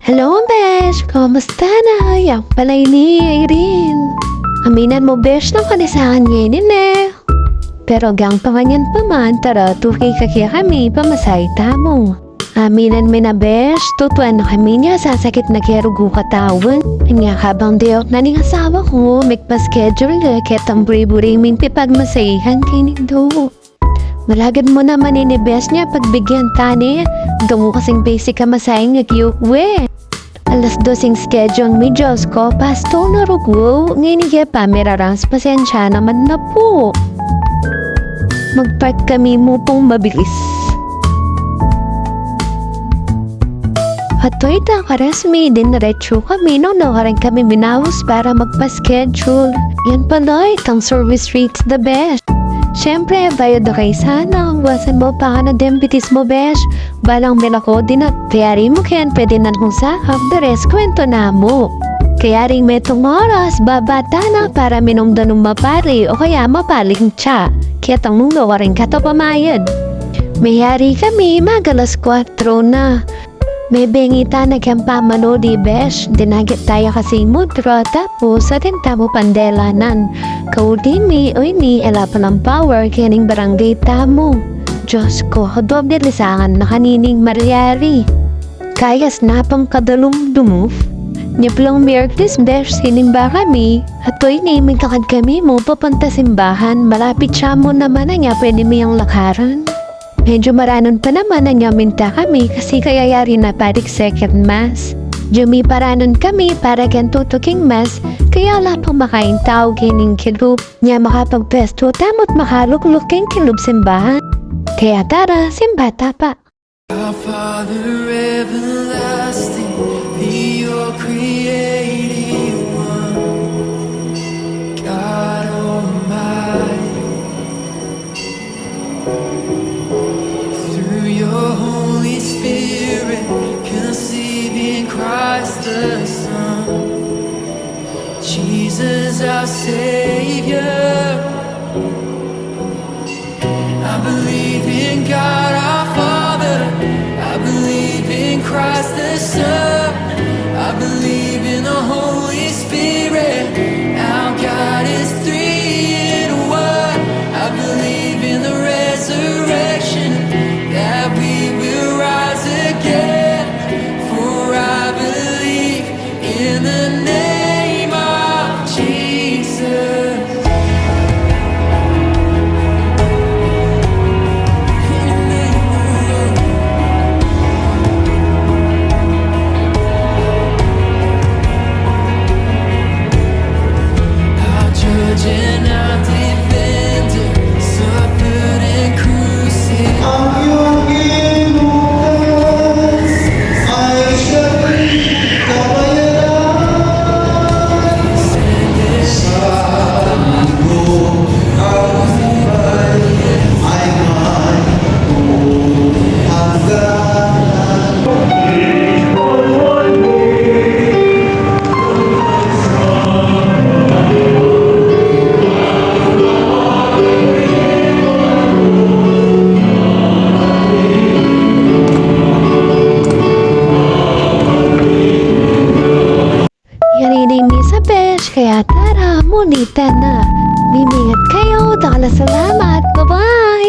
Hello, Besh! Kamusta na? Yang palay ni Irene. Aminan mo, Besh, ng kanisahan ngayon eh. Pero gang panganyan pa man, tara, tukay kakya kami, pamasay tamo. Aminan mi na, Besh, tutuan na kami niya, sasakit na kerugo katawan. Nga habang diok na ning asawa ko, magpa-schedule na, ketang buri-buri min pipagmasayihan kinig do. Malagad mo naman ni Besh niya pagbigyan tani. Gamu kasing basic ka masayang nagyukwe. Alas 2 schedule mi Diyos ko, pasto na rugo. Ngayon niya pa, merarans pasensya naman na po. Magpark kami mo pong mabilis. Ato'y takaresmi, dinaretso kami nung nakaring kami minahos para magpa-schedule. Yan pala, itang service rates the best. Siyempre, bayad na kayo sana. Wasan mo pa ka na diabetes mo, Besh. Balang milako din at tayari mo ken pwede na kung sakap. The rest, kwento na mo. Kaya rin may itong oras, babata na para minom danong mapari o kaya mapaling tsa. Kaya tang nung nawa rin kato pamayad. Mayari kami, magalas 4 na. May bengita na kang pamano di Besh. Dinagit tayo kasi mudra tapos atin tamo pandelanan. Kaudin mi oy ni ela pa ng power kining barangay tamo. Diyos ko, doble lisangan na kanining maryari. Kayas na pang kadalum-dumuf. Nyaplang mirklis Besh sinimba kami. Atoy ni may kakad kami mo papunta simbahan. Malapit siya mo naman na nga pwede miyang lakaran. Medyo maranon pa naman ang yaminta kami kasi kaya yari na parik second mass. Jumi paranon kami para kan tutuking mass kaya wala pang makain tao kining kilub niya makapagpesto tamot makalukluk king kilub simbahan. Kaya tara, simbata pa. Our Father everlasting, the all creating one, God Almighty. Through your Holy Spirit, conceiving Christ the Son, Jesus our Savior. I believe in God our Father, I believe in Christ the Son, I believe in the Holy Spirit, our God is 3 in 1. I believe in the resurrection, that we will rise again, for I believe in the name of Jesus. Our judge and our defender suffered and crucified. Yarinig mi sa Besh, kaya tara, munita na. Mimingat kayo, dala salamat, bye-bye!